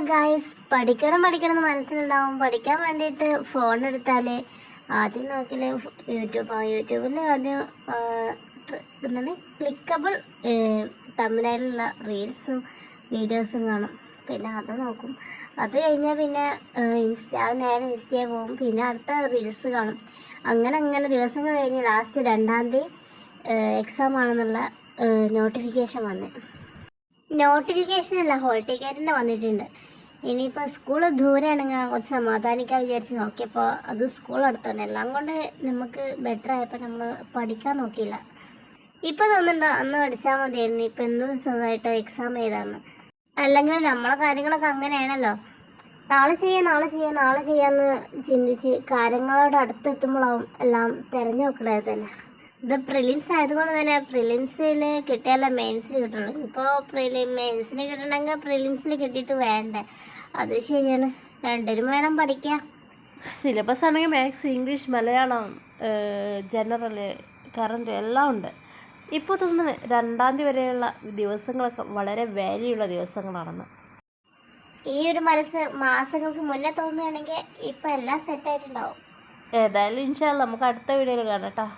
Guys, പഠിക്കണം എന്ന് മനസ്സിലുണ്ടാവും. പഠിക്കാൻ വേണ്ടിയിട്ട് ഫോൺ എടുത്താൽ ആദ്യം നോക്കൽ യൂട്യൂബിൽ ആദ്യം എന്താണ് ക്ലിക്കബിൾ തമ്മിലുള്ള റീൽസും വീഡിയോസും കാണും. പിന്നെ അത് നോക്കും. അത് കഴിഞ്ഞാൽ പിന്നെ നേരെ ഇൻസ്റ്റയിൽ പോകും. പിന്നെ അടുത്ത റീൽസ് കാണും. അങ്ങനെ ദിവസങ്ങൾ കഴിഞ്ഞ് ലാസ്റ്റ് 2-ാം തീയതി എക്സാം ആണെന്നുള്ള നോട്ടിഫിക്കേഷൻ നോട്ടിഫിക്കേഷനല്ല, ഹോൾ ടിക്കറ്റിൻ്റെ വന്നിട്ടുണ്ട്. ഇനിയിപ്പോൾ സ്കൂൾ ദൂരെയാണെങ്കിൽ കുറച്ച് സമാധാനിക്കാൻ വിചാരിച്ച് നോക്കിയപ്പോൾ അത് സ്കൂൾ അടുത്താണ്. എല്ലാം കൊണ്ട് നമുക്ക് ബെറ്റർ ആയപ്പോൾ നമ്മൾ പഠിക്കാൻ നോക്കിയില്ല. ഇപ്പോൾ തോന്നുന്നുണ്ടോ അന്ന് പഠിച്ചാൽ മതിയായിരുന്നു, ഇപ്പം എന്തും സുഖമായിട്ടോ എക്സാം ചെയ്താന്ന്. അല്ലെങ്കിൽ നമ്മളെ കാര്യങ്ങളൊക്കെ അങ്ങനെയാണല്ലോ, നാളെ ചെയ്യാമെന്ന് ചിന്തിച്ച് കാര്യങ്ങളോട് അടുത്തെത്തുമ്പോഴാവും എല്ലാം തിരഞ്ഞു നോക്കണത് തന്നെ. ഇത് പ്രിലിംസ് ആയതുകൊണ്ട് തന്നെ പ്രിലിംസിൽ കിട്ടിയാലേ മെയിൻസിൽ കിട്ടുള്ളൂ. ഇപ്പോൾ മെയിൻസിന് കിട്ടണമെങ്കിൽ പ്രിലിംസിൽ കിട്ടിയിട്ട് വേണ്ടേ? അത് ശരിയാണ്, രണ്ടിനും വേണം പഠിക്കുക. സിലബസ് ആണെങ്കിൽ maths, English, Malayalam, general, current എല്ലാം ഉണ്ട്. ഇപ്പോൾ തോന്നുന്നു 2-ാം തീയതി വരെയുള്ള ദിവസങ്ങളൊക്കെ വളരെ വാല്യുള്ള ദിവസങ്ങളാണെന്ന്. ഈ ഒരു മനസ്സ് മാസങ്ങൾക്ക് മുന്നേ തോന്നുകയാണെങ്കിൽ ഇപ്പം എല്ലാം സെറ്റായിട്ടുണ്ടാവും. ഏതായാലും ഇൻഷാ അല്ലാഹ് നമുക്ക് അടുത്ത വീഡിയോയിൽ കാണാം കേട്ടോ.